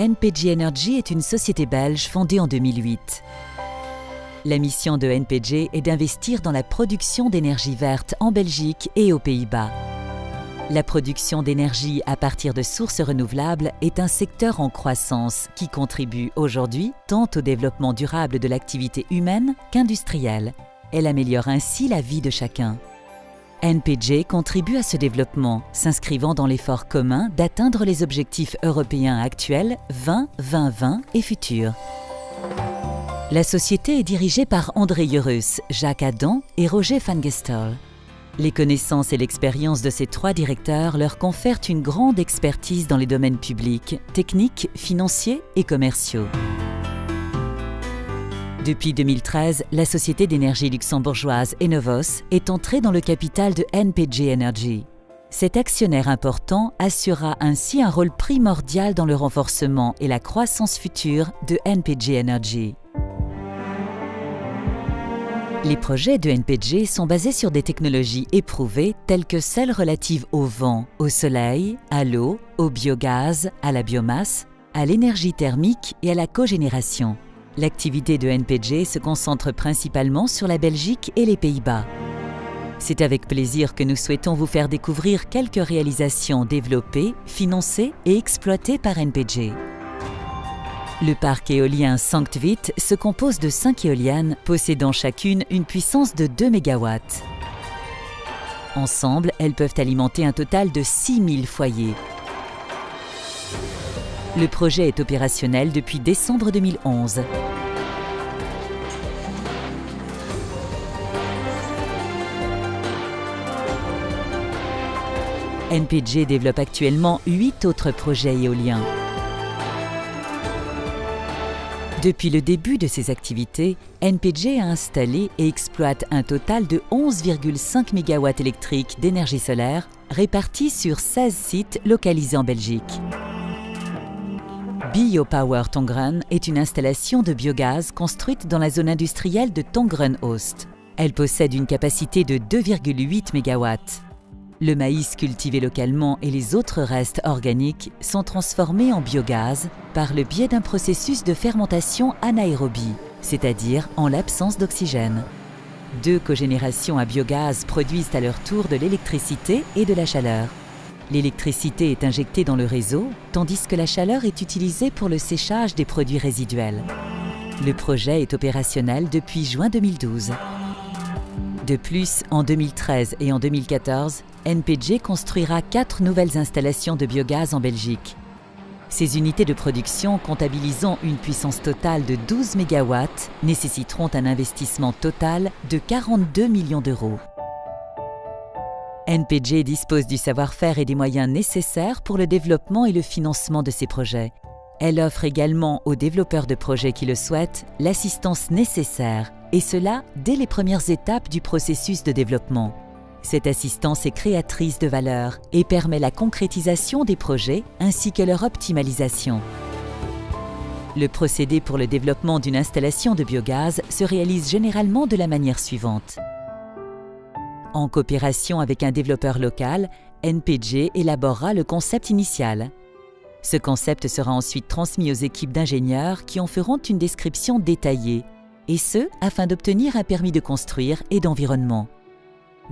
NPG Energy est une société belge fondée en 2008. La mission de NPG est d'investir dans la production d'énergie verte en Belgique et aux Pays-Bas. La production d'énergie à partir de sources renouvelables est un secteur en croissance qui contribue aujourd'hui tant au développement durable de l'activité humaine qu'industrielle. Elle améliore ainsi la vie de chacun. NPG contribue à ce développement, s'inscrivant dans l'effort commun d'atteindre les objectifs européens actuels 20-20-20 et futurs. La société est dirigée par André Jerus, Jacques Adam et Roger van Gestel. Les connaissances et l'expérience de ces trois directeurs leur confèrent une grande expertise dans les domaines publics, techniques, financiers et commerciaux. Depuis 2013, la société d'énergie luxembourgeoise Enovos est entrée dans le capital de NPG Energy. Cet actionnaire important assurera ainsi un rôle primordial dans le renforcement et la croissance future de NPG Energy. Les projets de NPG sont basés sur des technologies éprouvées telles que celles relatives au vent, au soleil, à l'eau, au biogaz, à la biomasse, à l'énergie thermique et à la cogénération. L'activité de NPG se concentre principalement sur la Belgique et les Pays-Bas. C'est avec plaisir que nous souhaitons vous faire découvrir quelques réalisations développées, financées et exploitées par NPG. Le parc éolien Sanctvit se compose de 5 éoliennes possédant chacune une puissance de 2 MW. Ensemble, elles peuvent alimenter un total de 6000 foyers. Le projet est opérationnel depuis décembre 2011. NPG développe actuellement 8 autres projets éoliens. Depuis le début de ses activités, NPG a installé et exploite un total de 11,5 MW électriques d'énergie solaire répartis sur 16 sites localisés en Belgique. Biopower Tongeren est une installation de biogaz construite dans la zone industrielle de Tongeren-Oost. Elle possède une capacité de 2,8 MW. Le maïs cultivé localement et les autres restes organiques sont transformés en biogaz par le biais d'un processus de fermentation anaérobie, c'est-à-dire en l'absence d'oxygène. 2 cogénérations à biogaz produisent à leur tour de l'électricité et de la chaleur. L'électricité est injectée dans le réseau, tandis que la chaleur est utilisée pour le séchage des produits résiduels. Le projet est opérationnel depuis juin 2012. De plus, en 2013 et en 2014, NPG construira 4 nouvelles installations de biogaz en Belgique. Ces unités de production, comptabilisant une puissance totale de 12 MW, nécessiteront un investissement total de 42 millions d'euros. NPG dispose du savoir-faire et des moyens nécessaires pour le développement et le financement de ces projets. Elle offre également aux développeurs de projets qui le souhaitent l'assistance nécessaire, et cela dès les premières étapes du processus de développement. Cette assistance est créatrice de valeur et permet la concrétisation des projets ainsi que leur optimalisation. Le procédé pour le développement d'une installation de biogaz se réalise généralement de la manière suivante. En coopération avec un développeur local, NPG élaborera le concept initial. Ce concept sera ensuite transmis aux équipes d'ingénieurs qui en feront une description détaillée, et ce, afin d'obtenir un permis de construire et d'environnement.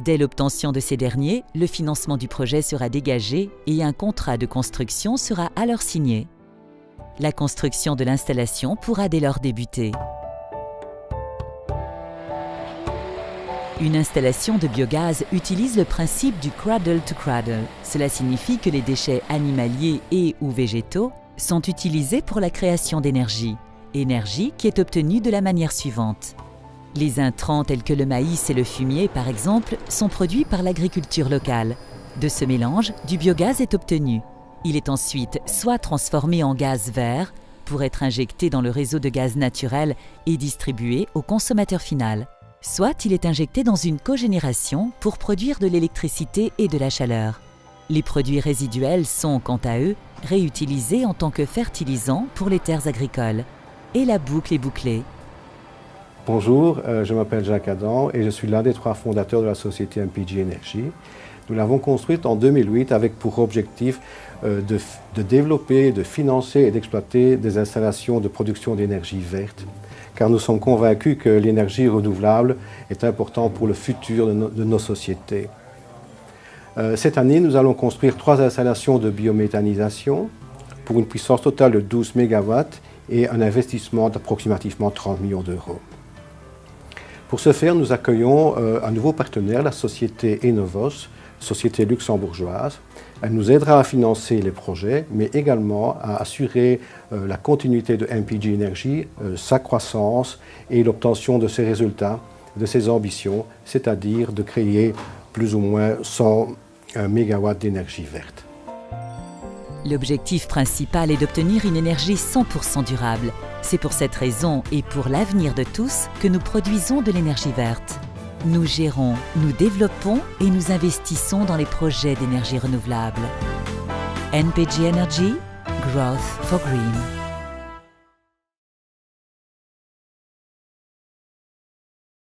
Dès l'obtention de ces derniers, le financement du projet sera dégagé et un contrat de construction sera alors signé. La construction de l'installation pourra dès lors débuter. Une installation de biogaz utilise le principe du cradle to cradle. Cela signifie que les déchets animaliers et ou végétaux sont utilisés pour la création d'énergie. Énergie qui est obtenue de la manière suivante. Les intrants tels que le maïs et le fumier, par exemple, sont produits par l'agriculture locale. De ce mélange, du biogaz est obtenu. Il est ensuite soit transformé en gaz vert pour être injecté dans le réseau de gaz naturel et distribué au consommateur final. Soit il est injecté dans une cogénération pour produire de l'électricité et de la chaleur. Les produits résiduels sont, quant à eux, réutilisés en tant que fertilisants pour les terres agricoles. Et la boucle est bouclée. Bonjour, je m'appelle Jacques Adam et je suis l'un des 3 fondateurs de la société NPG Energy. Nous l'avons construite en 2008 avec pour objectif de développer, de financer et d'exploiter des installations de production d'énergie verte, car nous sommes convaincus que l'énergie renouvelable est importante pour le futur de nos sociétés. Cette année, nous allons construire 3 installations de biométhanisation pour une puissance totale de 12 MW et un investissement d'approximativement 30 millions d'euros. Pour ce faire, nous accueillons un nouveau partenaire, la société Enovos, société luxembourgeoise. Elle nous aidera à financer les projets, mais également à assurer la continuité de MPG Energy, sa croissance et l'obtention de ses résultats, de ses ambitions, c'est-à-dire de créer plus ou moins 100 MW d'énergie verte. L'objectif principal est d'obtenir une énergie 100% durable. C'est pour cette raison et pour l'avenir de tous que nous produisons de l'énergie verte. Nous gérons, nous développons et nous investissons dans les projets d'énergie renouvelable. NPG Energy, Growth for Green.